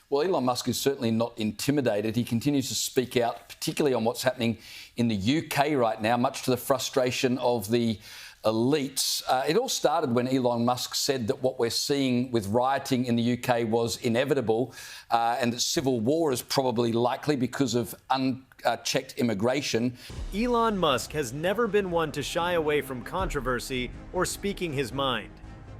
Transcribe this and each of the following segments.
Well, Elon Musk is certainly not intimidated. He continues to speak out, particularly on what's happening in the UK right now, much to the frustration of the elites. It all started when Elon Musk said that what we're seeing with rioting in the UK was inevitable and that civil war is probably likely because of unchecked immigration. Elon Musk has never been one to shy away from controversy or speaking his mind.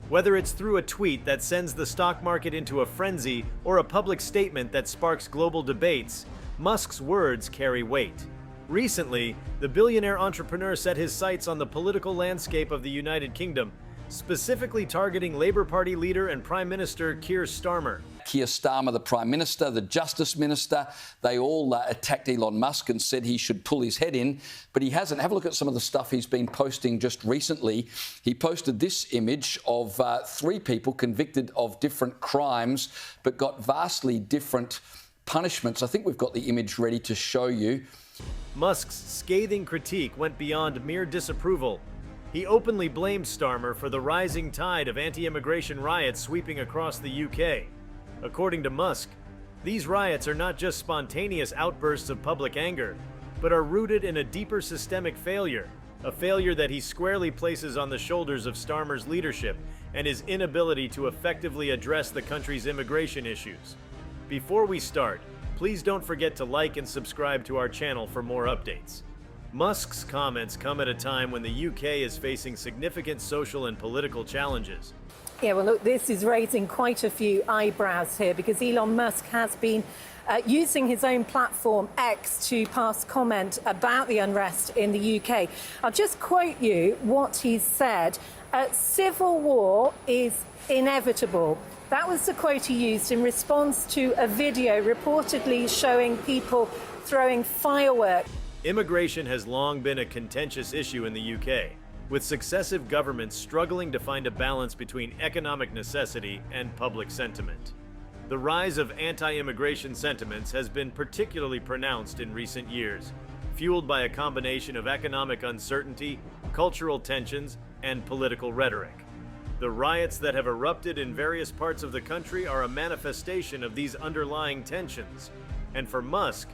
Whether it's through a tweet that sends the stock market into a frenzy or a public statement that sparks global debates, Musk's words carry weight. Recently, the billionaire entrepreneur set his sights on the political landscape of the United Kingdom, specifically targeting Labour Party leader and Prime Minister Keir Starmer. Keir Starmer, the Prime Minister, the Justice Minister, they all attacked Elon Musk and said he should pull his head in, but he hasn't. Have a look at some of the stuff he's been posting just recently. He posted this image of 3 people convicted of different crimes but got vastly different punishments. I think we've got the image ready to show you. Musk's scathing critique went beyond mere disapproval. He openly blamed Starmer for the rising tide of anti-immigration riots sweeping across the UK. According to Musk, these riots are not just spontaneous outbursts of public anger, but are rooted in a deeper systemic failure, a failure that he squarely places on the shoulders of Starmer's leadership and his inability to effectively address the country's immigration issues. Before we start, please don't forget to like and subscribe to our channel for more updates. Musk's comments come at a time when the UK is facing significant social and political challenges. Yeah, well, look, this is raising quite a few eyebrows here because Elon Musk has been using his own platform, X, to pass comment about the unrest in the UK. I'll just quote you what he said. Civil war is inevitable. That was the quote he used in response to a video reportedly showing people throwing fireworks. Immigration has long been a contentious issue in the UK, with successive governments struggling to find a balance between economic necessity and public sentiment. The rise of anti-immigration sentiments has been particularly pronounced in recent years, fueled by a combination of economic uncertainty, cultural tensions, and political rhetoric. The riots that have erupted in various parts of the country are a manifestation of these underlying tensions, and for Musk,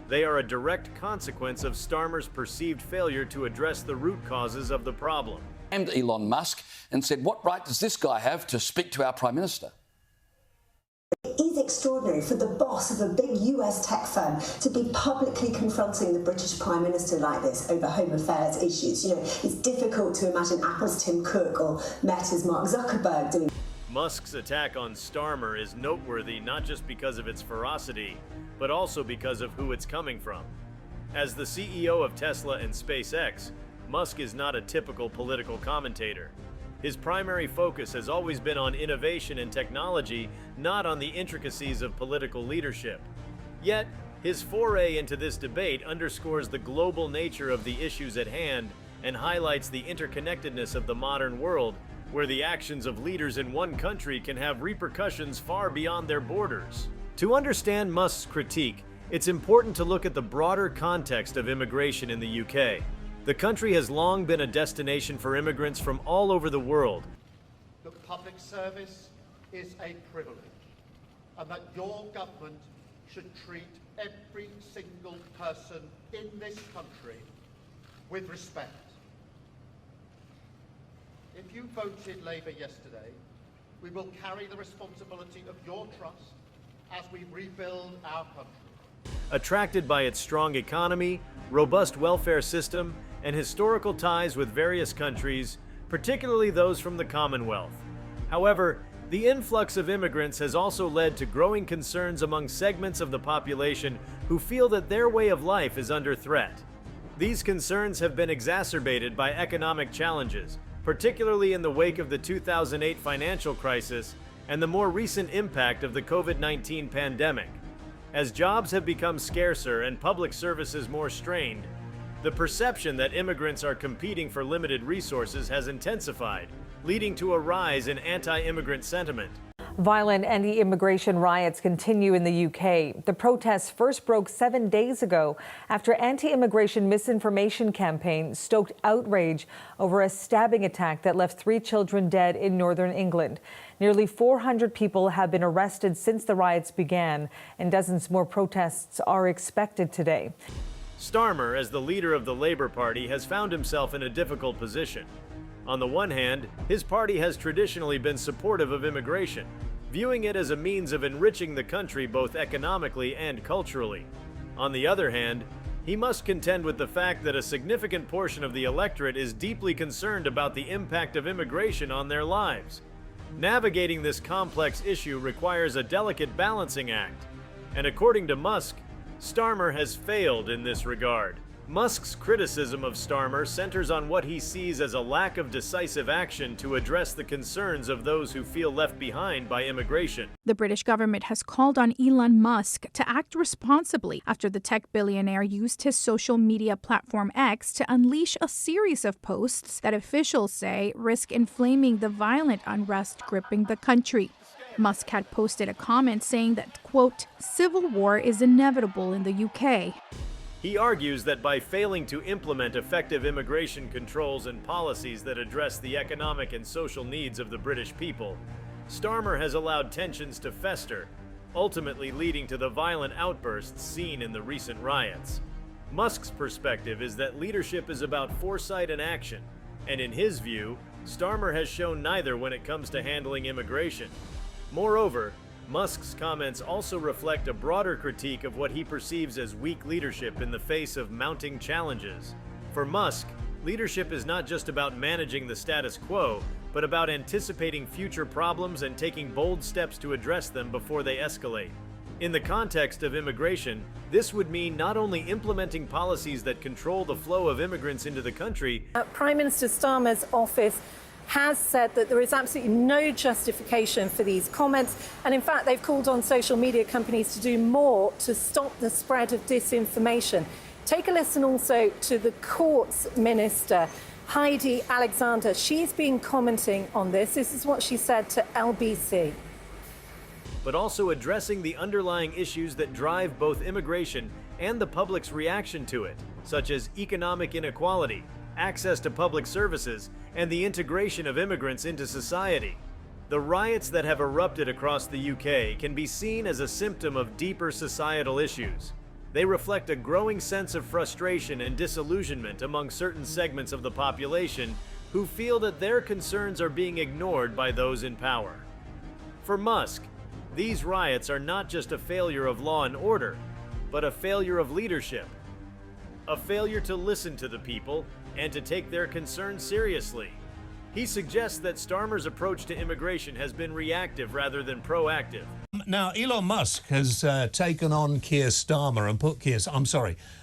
they are a direct consequence of Starmer's perceived failure to address the root causes of the problem. And Elon Musk and said, what right does this guy have to speak to our Prime Minister? It is extraordinary for the boss of a big US tech firm to be publicly confronting the British Prime Minister like this over home affairs issues. You know, it's difficult to imagine Apple's Tim Cook or Meta's Mark Zuckerberg doing. Musk's attack on Starmer is noteworthy not just because of its ferocity, but also because of who it's coming from. As the CEO of Tesla and SpaceX, Musk is not a typical political commentator. His primary focus has always been on innovation and technology, not on the intricacies of political leadership. Yet, his foray into this debate underscores the global nature of the issues at hand and highlights the interconnectedness of the modern world, where the actions of leaders in one country can have repercussions far beyond their borders. To understand Musk's critique, it's important to look at the broader context of immigration in the UK. The country has long been a destination for immigrants from all over the world. That public service is a privilege, and that your government should treat every single person in this country with respect. If you voted Labour yesterday, we will carry the responsibility of your trust as we rebuild our country. Attracted by its strong economy, robust welfare system, and historical ties with various countries, particularly those from the Commonwealth. However, the influx of immigrants has also led to growing concerns among segments of the population who feel that their way of life is under threat. These concerns have been exacerbated by economic challenges, particularly in the wake of the 2008 financial crisis and the more recent impact of the COVID-19 pandemic. As jobs have become scarcer and public services more strained, the perception that immigrants are competing for limited resources has intensified, leading to a rise in anti-immigrant sentiment. Violent anti-immigration riots continue in the UK. The protests first broke 7 days ago after anti-immigration misinformation campaign stoked outrage over a stabbing attack that left 3 children dead in northern England. Nearly 400 people have been arrested since the riots began, and dozens more protests are expected today. Starmer, as the leader of the Labour Party, has found himself in a difficult position. On the one hand, his party has traditionally been supportive of immigration, viewing it as a means of enriching the country both economically and culturally. On the other hand, he must contend with the fact that a significant portion of the electorate is deeply concerned about the impact of immigration on their lives. Navigating this complex issue requires a delicate balancing act, and according to Musk, Starmer has failed in this regard. Musk's criticism of Starmer centers on what he sees as a lack of decisive action to address the concerns of those who feel left behind by immigration. The British government has called on Elon Musk to act responsibly after the tech billionaire used his social media platform X to unleash a series of posts that officials say risk inflaming the violent unrest gripping the country. Musk had posted a comment saying that, quote, civil war is inevitable in the UK. He argues that by failing to implement effective immigration controls and policies that address the economic and social needs of the British people, Starmer has allowed tensions to fester, ultimately leading to the violent outbursts seen in the recent riots. Musk's perspective is that leadership is about foresight and action, and in his view, Starmer has shown neither when it comes to handling immigration. Moreover, Musk's comments also reflect a broader critique of what he perceives as weak leadership in the face of mounting challenges. For Musk, leadership is not just about managing the status quo, but about anticipating future problems and taking bold steps to address them before they escalate. In the context of immigration, this would mean not only implementing policies that control the flow of immigrants into the country. Prime Minister Starmer's office has said that there is absolutely no justification for these comments. And in fact, they've called on social media companies to do more to stop the spread of disinformation. Take a listen also to the Courts Minister, Heidi Alexander. She's been commenting on this. This is what she said to LBC. But also addressing the underlying issues that drive both immigration and the public's reaction to it, such as economic inequality, access to public services, and the integration of immigrants into society. The riots that have erupted across the UK can be seen as a symptom of deeper societal issues. They reflect a growing sense of frustration and disillusionment among certain segments of the population who feel that their concerns are being ignored by those in power. For Musk, these riots are not just a failure of law and order, but a failure of leadership. A failure to listen to the people and to take their concerns seriously. He suggests that Starmer's approach to immigration has been reactive rather than proactive. Now, Elon Musk has taken on Keir Starmer and put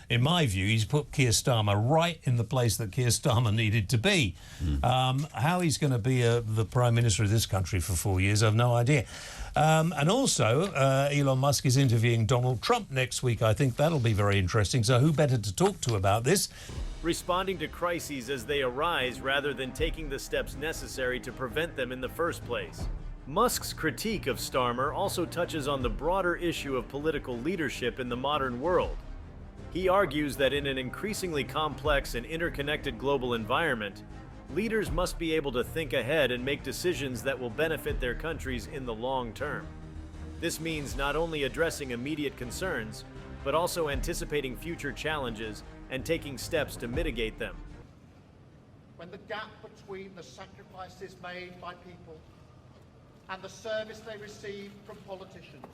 in my view, he's put Keir Starmer right in the place that Keir Starmer needed to be. How he's going to be the Prime Minister of this country for 4 years, I've no idea. And also, Elon Musk is interviewing Donald Trump next week. I think that'll be very interesting. So who better to talk to about this? Responding to crises as they arise rather than taking the steps necessary to prevent them in the first place. Musk's critique of Starmer also touches on the broader issue of political leadership in the modern world. He argues that in an increasingly complex and interconnected global environment, leaders must be able to think ahead and make decisions that will benefit their countries in the long term. This means not only addressing immediate concerns, but also anticipating future challenges and taking steps to mitigate them. When the gap between the sacrifices made by people and the service they receive from politicians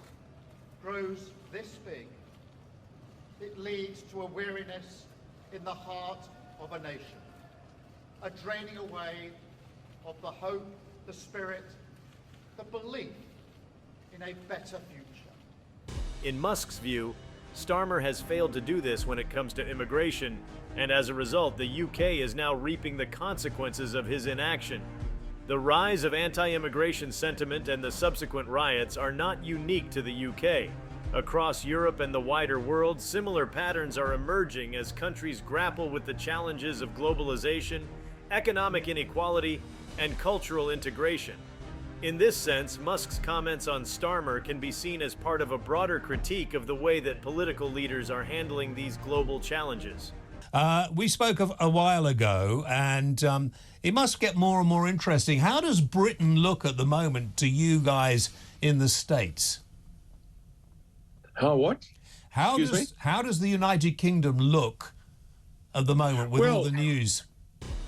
grows this big, it leads to a weariness in the heart of a nation, a draining away of the hope, the spirit, the belief in a better future. In Musk's view, Starmer has failed to do this when it comes to immigration, and as a result, the UK is now reaping the consequences of his inaction. The rise of anti-immigration sentiment and the subsequent riots are not unique to the UK. Across Europe and the wider world, similar patterns are emerging as countries grapple with the challenges of globalization, economic inequality, and cultural integration. In this sense, Musk's comments on Starmer can be seen as part of a broader critique of the way that political leaders are handling these global challenges. We spoke of a while ago, and it must get more and more interesting. How does Britain look at the moment to you guys in the States? What? How does the United Kingdom look at the moment with all the news?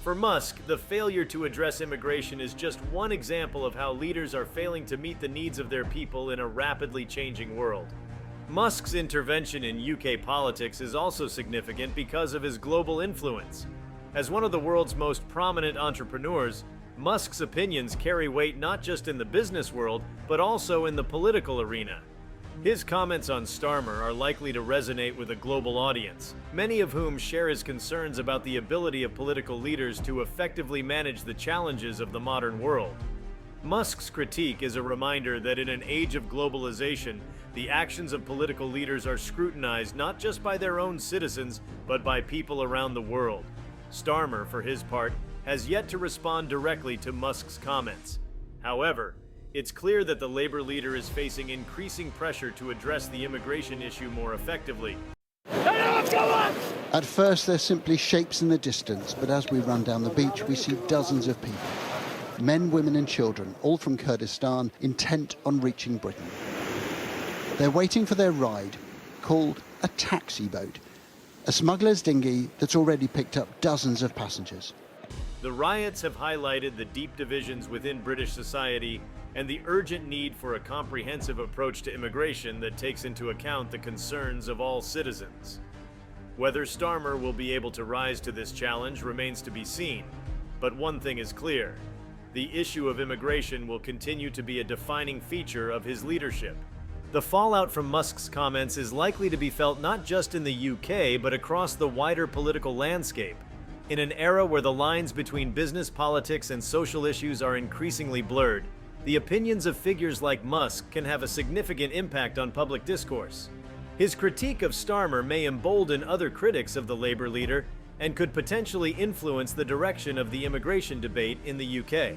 For Musk, the failure to address immigration is just one example of how leaders are failing to meet the needs of their people in a rapidly changing world. Musk's intervention in UK politics is also significant because of his global influence. As one of the world's most prominent entrepreneurs, Musk's opinions carry weight not just in the business world, but also in the political arena. His comments on Starmer are likely to resonate with a global audience, many of whom share his concerns about the ability of political leaders to effectively manage the challenges of the modern world. Musk's critique is a reminder that in an age of globalization, the actions of political leaders are scrutinized not just by their own citizens, but by people around the world. Starmer, for his part, has yet to respond directly to Musk's comments. However, it's clear that the Labour leader is facing increasing pressure to address the immigration issue more effectively. At first, they're simply shapes in the distance, but as we run down the beach, we see dozens of people. Men, women and children, all from Kurdistan, intent on reaching Britain. They're waiting for their ride, called a taxi boat, a smuggler's dinghy that's already picked up dozens of passengers. The riots have highlighted the deep divisions within British society and the urgent need for a comprehensive approach to immigration that takes into account the concerns of all citizens. Whether Starmer will be able to rise to this challenge remains to be seen, but one thing is clear: the issue of immigration will continue to be a defining feature of his leadership. The fallout from Musk's comments is likely to be felt not just in the UK, but across the wider political landscape. In an era where the lines between business politics and social issues are increasingly blurred, the opinions of figures like Musk can have a significant impact on public discourse. His critique of Starmer may embolden other critics of the Labour leader and could potentially influence the direction of the immigration debate in the UK.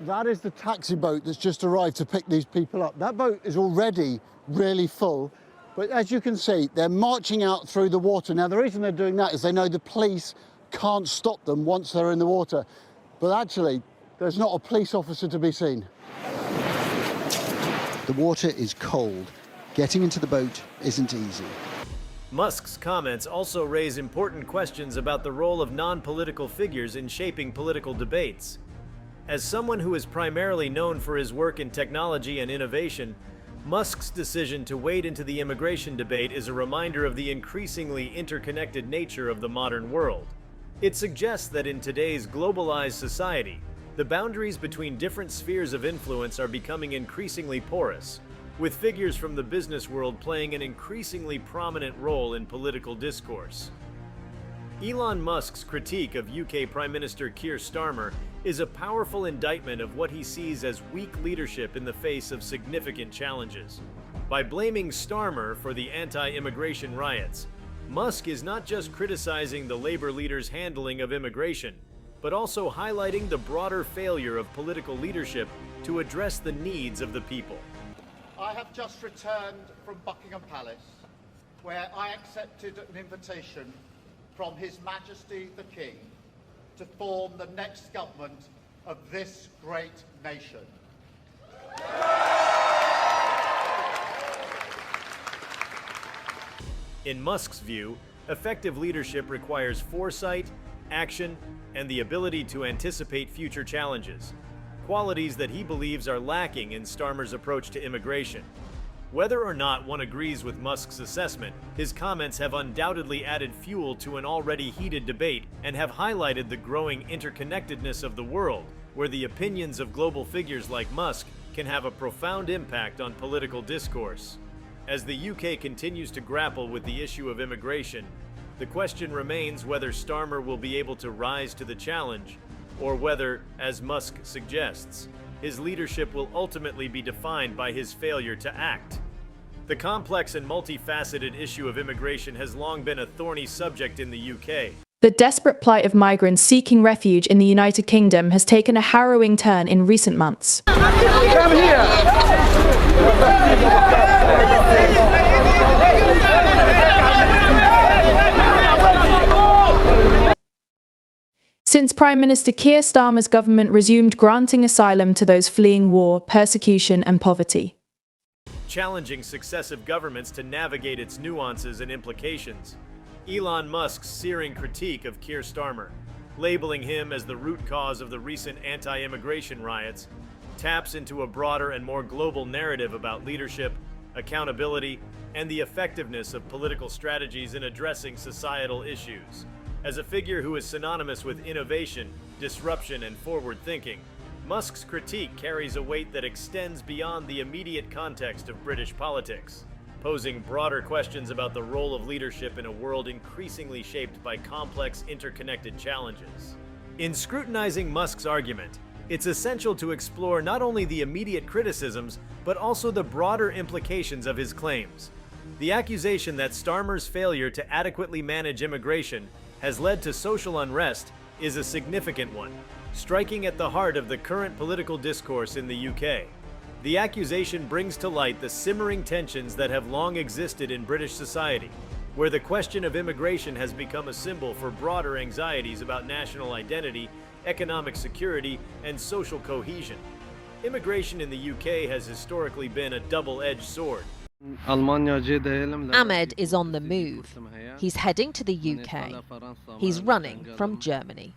That is the taxi boat that's just arrived to pick these people up. That boat is already really full, but as you can see, they're marching out through the water. Now, the reason they're doing that is they know the police can't stop them once they're in the water. But actually, there's not a police officer to be seen. The water is cold. Getting into the boat isn't easy. Musk's comments also raise important questions about the role of non-political figures in shaping political debates. As someone who is primarily known for his work in technology and innovation, Musk's decision to wade into the immigration debate is a reminder of the increasingly interconnected nature of the modern world. It suggests that in today's globalized society, the boundaries between different spheres of influence are becoming increasingly porous, with figures from the business world playing an increasingly prominent role in political discourse. Elon Musk's critique of UK Prime Minister Keir Starmer is a powerful indictment of what he sees as weak leadership in the face of significant challenges. By blaming Starmer for the anti-immigration riots, Musk is not just criticizing the Labour leader's handling of immigration, but also highlighting the broader failure of political leadership to address the needs of the people. I have just returned from Buckingham Palace, where I accepted an invitation from His Majesty the King to form the next government of this great nation. In Musk's view, effective leadership requires foresight, action, and the ability to anticipate future challenges, qualities that he believes are lacking in Starmer's approach to immigration. Whether or not one agrees with Musk's assessment, his comments have undoubtedly added fuel to an already heated debate and have highlighted the growing interconnectedness of the world, where the opinions of global figures like Musk can have a profound impact on political discourse. As the UK continues to grapple with the issue of immigration, the question remains whether Starmer will be able to rise to the challenge, or whether, as Musk suggests, his leadership will ultimately be defined by his failure to act. The complex and multifaceted issue of immigration has long been a thorny subject in the UK. The desperate plight of migrants seeking refuge in the United Kingdom has taken a harrowing turn in recent months. Since Prime Minister Keir Starmer's government resumed granting asylum to those fleeing war, persecution and poverty. Challenging successive governments to navigate its nuances and implications. Elon Musk's searing critique of Keir Starmer, labeling him as the root cause of the recent anti-immigration riots, taps into a broader and more global narrative about leadership, accountability, and the effectiveness of political strategies in addressing societal issues. As a figure who is synonymous with innovation, disruption, and forward thinking, Musk's critique carries a weight that extends beyond the immediate context of British politics, posing broader questions about the role of leadership in a world increasingly shaped by complex, interconnected challenges. In scrutinizing Musk's argument, it's essential to explore not only the immediate criticisms, but also the broader implications of his claims. The accusation that Starmer's failure to adequately manage immigration has led to social unrest is a significant one, striking at the heart of the current political discourse in the UK. The accusation brings to light the simmering tensions that have long existed in British society, where the question of immigration has become a symbol for broader anxieties about national identity, economic security, and social cohesion. Immigration in the UK has historically been a double-edged sword. Ahmed is on the move. He's heading to the UK. He's running from Germany.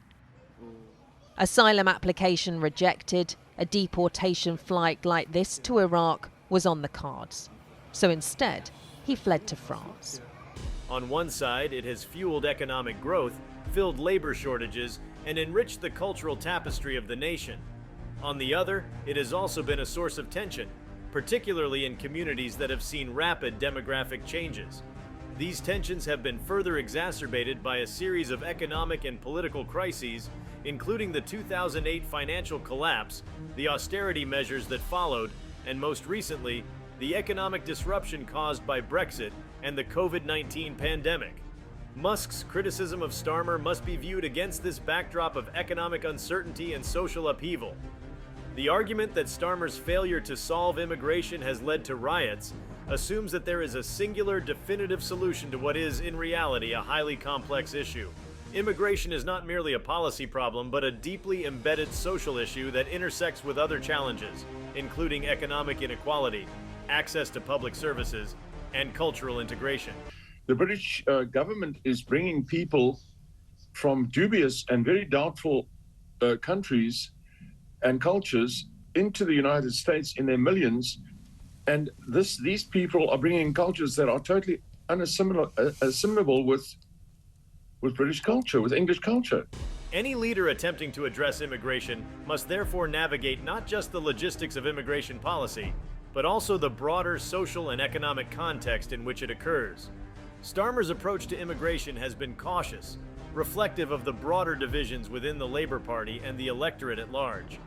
Asylum application rejected, a deportation flight like this to Iraq was on the cards. So instead, he fled to France. On one side, it has fueled economic growth, filled labor shortages, and enriched the cultural tapestry of the nation. On the other, it has also been a source of tension, particularly in communities that have seen rapid demographic changes. These tensions have been further exacerbated by a series of economic and political crises, including the 2008 financial collapse, the austerity measures that followed, and most recently, the economic disruption caused by Brexit and the COVID-19 pandemic. Musk's criticism of Starmer must be viewed against this backdrop of economic uncertainty and social upheaval. The argument that Starmer's failure to solve immigration has led to riots assumes that there is a singular, definitive solution to what is, in reality, a highly complex issue. Immigration is not merely a policy problem, but a deeply embedded social issue that intersects with other challenges, including economic inequality, access to public services, and cultural integration. The British government is bringing people from dubious and very doubtful countries and cultures into the United States in their millions, and these people are bringing cultures that are totally unassimilable with British culture, with English culture. Any leader attempting to address immigration must therefore navigate not just the logistics of immigration policy, but also the broader social and economic context in which it occurs. Starmer's approach to immigration has been cautious, reflective of the broader divisions within the Labour Party and the electorate at large.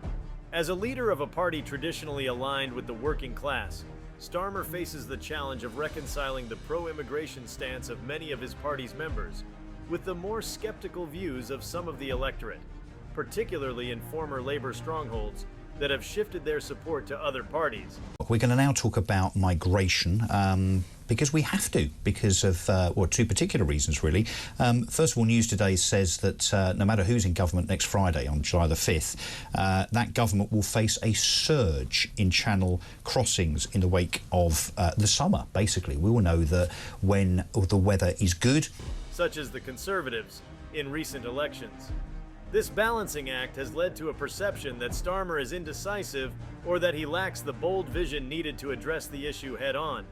As a leader of a party traditionally aligned with the working class, Starmer faces the challenge of reconciling the pro-immigration stance of many of his party's members with the more skeptical views of some of the electorate, particularly in former Labour strongholds that have shifted their support to other parties. We're going to now talk about migration because we have to, because of two particular reasons, really. First of all, News Today says that no matter who's in government next Friday, on July the 5th, that government will face a surge in channel crossings in the wake of the summer, basically. We will know that when the weather is good. Such as the Conservatives in recent elections. This balancing act has led to a perception that Starmer is indecisive or that he lacks the bold vision needed to address the issue head-on.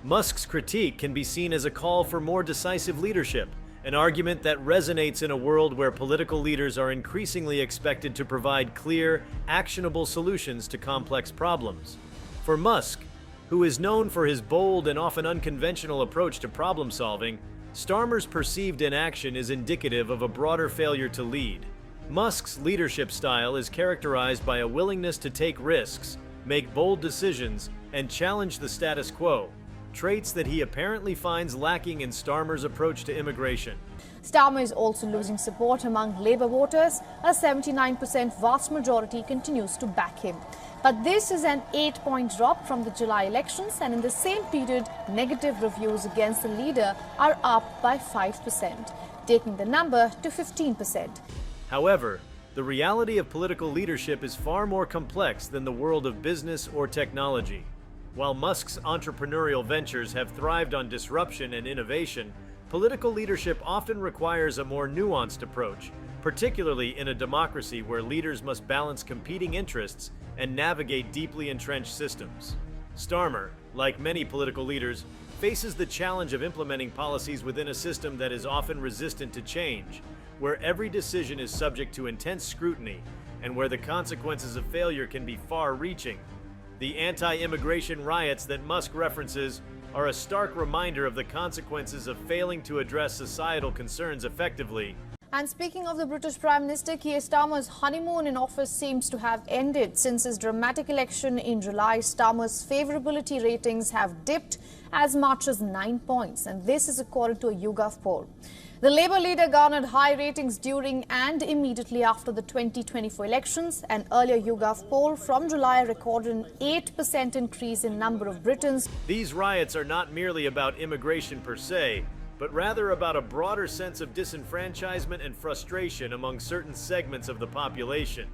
Musk's critique can be seen as a call for more decisive leadership, an argument that resonates in a world where political leaders are increasingly expected to provide clear, actionable solutions to complex problems. For Musk, who is known for his bold and often unconventional approach to problem-solving, Starmer's perceived inaction is indicative of a broader failure to lead. Musk's leadership style is characterized by a willingness to take risks, make bold decisions, and challenge the status quo, traits that he apparently finds lacking in Starmer's approach to immigration. Starmer is also losing support among Labour voters. A 79% vast majority continues to back him. But this is an 8-point drop from the July elections, and in the same period, negative reviews against the leader are up by 5%, taking the number to 15%. However, the reality of political leadership is far more complex than the world of business or technology. While Musk's entrepreneurial ventures have thrived on disruption and innovation, political leadership often requires a more nuanced approach, particularly in a democracy where leaders must balance competing interests and navigate deeply entrenched systems. Starmer, like many political leaders, faces the challenge of implementing policies within a system that is often resistant to change, where every decision is subject to intense scrutiny and where the consequences of failure can be far-reaching. The anti-immigration riots that Musk references are a stark reminder of the consequences of failing to address societal concerns effectively. And speaking of the British Prime Minister, Keir Starmer's honeymoon in office seems to have ended. Since his dramatic election in July, Starmer's favourability ratings have dipped as much as 9 points, and this is according to a YouGov poll. The Labour leader garnered high ratings during and immediately after the 2024 elections. An earlier YouGov poll from July recorded an 8% increase in number of Britons. These riots are not merely about immigration per se, but rather about a broader sense of disenfranchisement and frustration among certain segments of the population.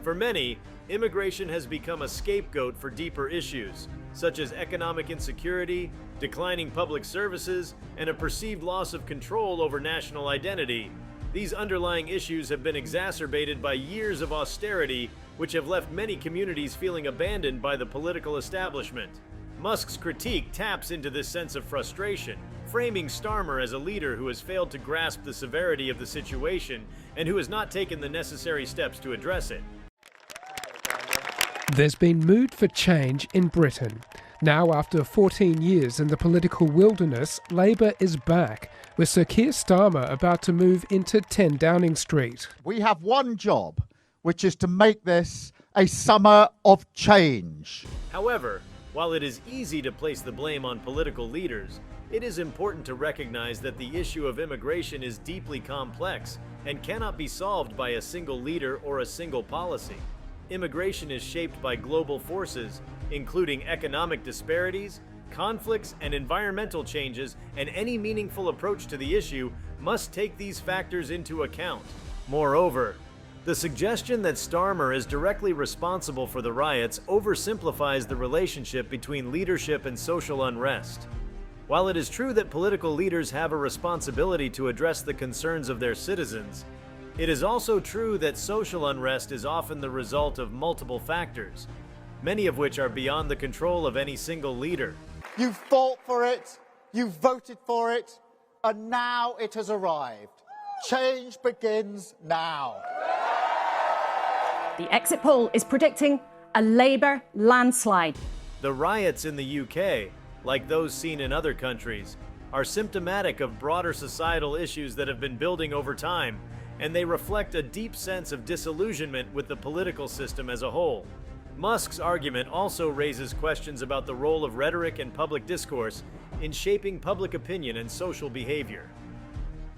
For many, immigration has become a scapegoat for deeper issues, such as economic insecurity, declining public services, and a perceived loss of control over national identity. These underlying issues have been exacerbated by years of austerity, which have left many communities feeling abandoned by the political establishment. Musk's critique taps into this sense of frustration, framing Starmer as a leader who has failed to grasp the severity of the situation and who has not taken the necessary steps to address it. There's been mood for change in Britain. Now, after 14 years in the political wilderness, Labour is back, with Sir Keir Starmer about to move into 10 Downing Street. We have one job, which is to make this a summer of change. However, while it is easy to place the blame on political leaders, it is important to recognize that the issue of immigration is deeply complex and cannot be solved by a single leader or a single policy. Immigration is shaped by global forces, including economic disparities, conflicts, and environmental changes, and any meaningful approach to the issue must take these factors into account. Moreover, the suggestion that Starmer is directly responsible for the riots oversimplifies the relationship between leadership and social unrest. While it is true that political leaders have a responsibility to address the concerns of their citizens, it is also true that social unrest is often the result of multiple factors, many of which are beyond the control of any single leader. You fought for it, you voted for it, and now it has arrived. Change begins now. The exit poll is predicting a Labour landslide. The riots in the UK, like those seen in other countries, are symptomatic of broader societal issues that have been building over time, and they reflect a deep sense of disillusionment with the political system as a whole. Musk's argument also raises questions about the role of rhetoric and public discourse in shaping public opinion and social behavior.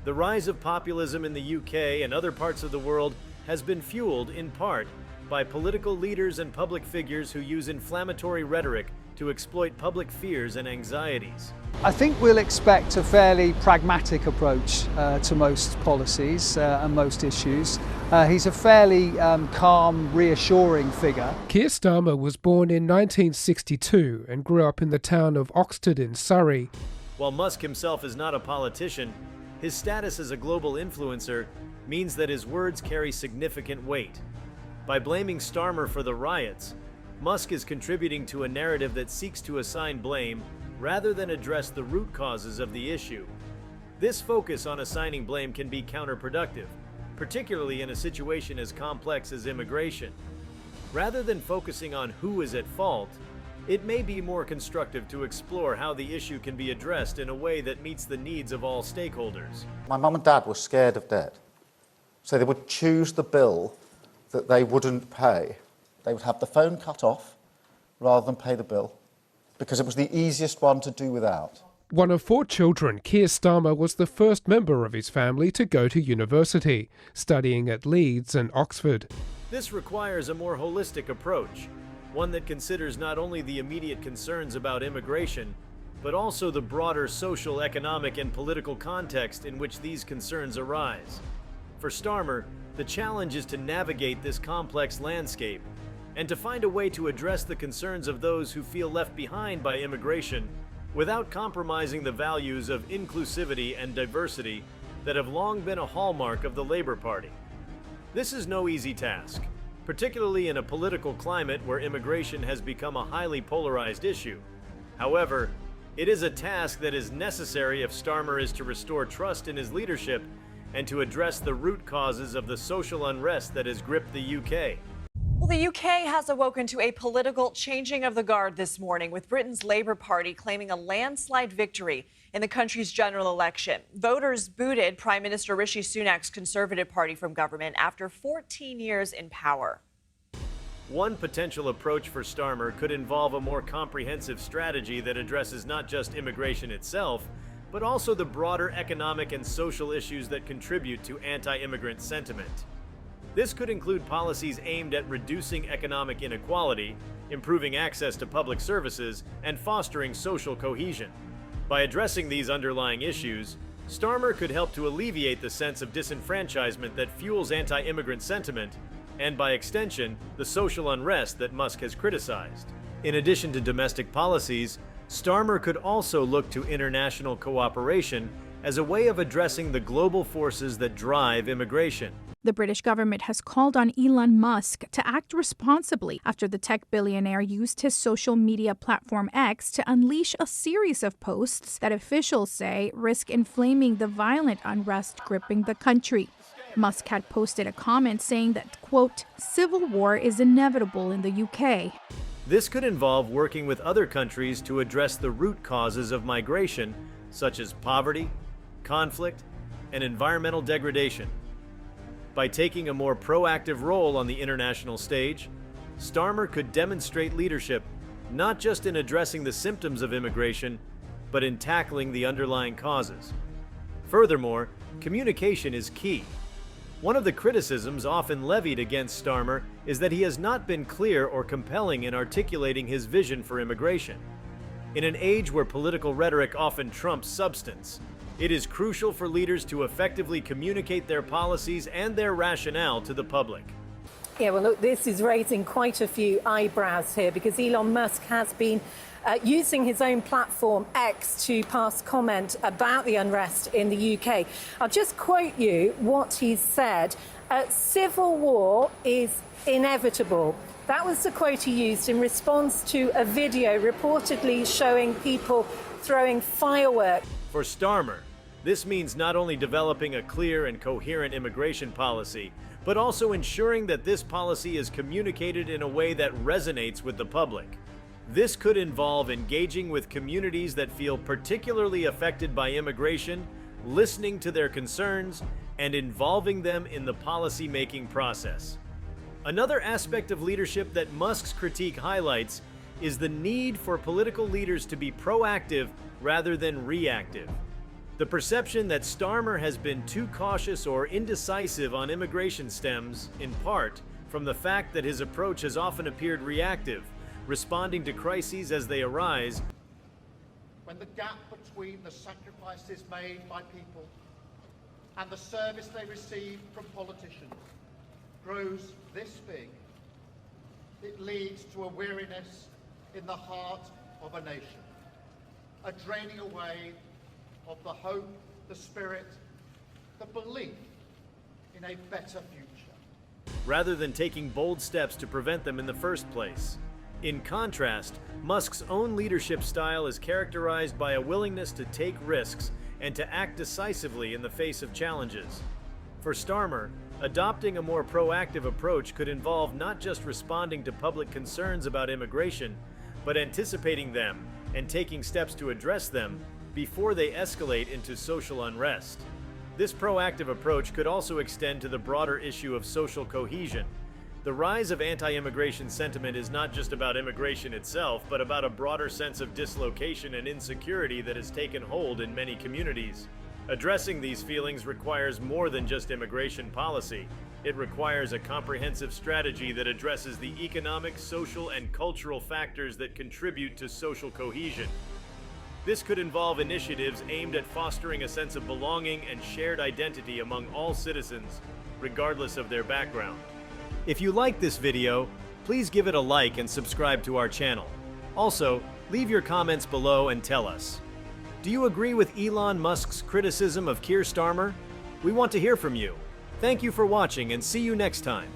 The rise of populism in the UK and other parts of the world has been fueled, in part, by political leaders and public figures who use inflammatory rhetoric to exploit public fears and anxieties. I think we'll expect a fairly pragmatic approach to most policies and most issues. He's a fairly calm, reassuring figure. Keir Starmer was born in 1962 and grew up in the town of Oxted in Surrey. While Musk himself is not a politician, his status as a global influencer means that his words carry significant weight. By blaming Starmer for the riots, Musk is contributing to a narrative that seeks to assign blame rather than address the root causes of the issue. This focus on assigning blame can be counterproductive, particularly in a situation as complex as immigration. Rather than focusing on who is at fault, it may be more constructive to explore how the issue can be addressed in a way that meets the needs of all stakeholders. My mum and dad were scared of debt, so they would choose the bill that they wouldn't pay. They would have the phone cut off rather than pay the bill, because it was the easiest one to do without. One of 4 children, Keir Starmer was the first member of his family to go to university, studying at Leeds and Oxford. This requires a more holistic approach, one that considers not only the immediate concerns about immigration, but also the broader social, economic, and political context in which these concerns arise. For Starmer, the challenge is to navigate this complex landscape and to find a way to address the concerns of those who feel left behind by immigration without compromising the values of inclusivity and diversity that have long been a hallmark of the Labour Party. This is no easy task, particularly in a political climate where immigration has become a highly polarized issue. However, it is a task that is necessary if Starmer is to restore trust in his leadership and to address the root causes of the social unrest that has gripped the UK. Well, the UK has awoken to a political changing of the guard this morning, with Britain's Labour Party claiming a landslide victory in the country's general election. Voters booted Prime Minister Rishi Sunak's Conservative Party from government after 14 years in power. One potential approach for Starmer could involve a more comprehensive strategy that addresses not just immigration itself, but also the broader economic and social issues that contribute to anti-immigrant sentiment. This could include policies aimed at reducing economic inequality, improving access to public services, and fostering social cohesion. By addressing these underlying issues, Starmer could help to alleviate the sense of disenfranchisement that fuels anti-immigrant sentiment, and by extension, the social unrest that Musk has criticized. In addition to domestic policies, Starmer could also look to international cooperation as a way of addressing the global forces that drive immigration. The British government has called on Elon Musk to act responsibly after the tech billionaire used his social media platform X to unleash a series of posts that officials say risk inflaming the violent unrest gripping the country. Musk had posted a comment saying that, quote, civil war is inevitable in the UK. This could involve working with other countries to address the root causes of migration, such as poverty, conflict, and environmental degradation. By taking a more proactive role on the international stage, Starmer could demonstrate leadership not just in addressing the symptoms of immigration, but in tackling the underlying causes. Furthermore, communication is key. One of the criticisms often levied against Starmer is that he has not been clear or compelling in articulating his vision for immigration. In an age where political rhetoric often trumps substance, it is crucial for leaders to effectively communicate their policies and their rationale to the public. Yeah, well, look, this is raising quite a few eyebrows here because Elon Musk has been using his own platform X to pass comment about the unrest in the UK. I'll just quote you what he said. Civil war is inevitable. That was the quote he used in response to a video reportedly showing people throwing fireworks. For Starmer, this means not only developing a clear and coherent immigration policy, but also ensuring that this policy is communicated in a way that resonates with the public. This could involve engaging with communities that feel particularly affected by immigration, listening to their concerns, and involving them in the policy-making process. Another aspect of leadership that Musk's critique highlights is the need for political leaders to be proactive rather than reactive. The perception that Starmer has been too cautious or indecisive on immigration stems, in part, from the fact that his approach has often appeared reactive, responding to crises as they arise. When the gap between the sacrifices made by people and the service they receive from politicians grows this big, it leads to a weariness in the heart of a nation, a draining away of the hope, the spirit, the belief in a better future, rather than taking bold steps to prevent them in the first place. In contrast, Musk's own leadership style is characterized by a willingness to take risks and to act decisively in the face of challenges. For Starmer, adopting a more proactive approach could involve not just responding to public concerns about immigration, but anticipating them and taking steps to address them before they escalate into social unrest. This proactive approach could also extend to the broader issue of social cohesion, The rise of anti-immigration sentiment is not just about immigration itself, but about a broader sense of dislocation and insecurity that has taken hold in many communities. Addressing these feelings requires more than just immigration policy. It requires a comprehensive strategy that addresses the economic, social, and cultural factors that contribute to social cohesion. This could involve initiatives aimed at fostering a sense of belonging and shared identity among all citizens, regardless of their background. If you like this video, please give it a like and subscribe to our channel. Also, leave your comments below and tell us. Do you agree with Elon Musk's criticism of Keir Starmer? We want to hear from you. Thank you for watching and see you next time.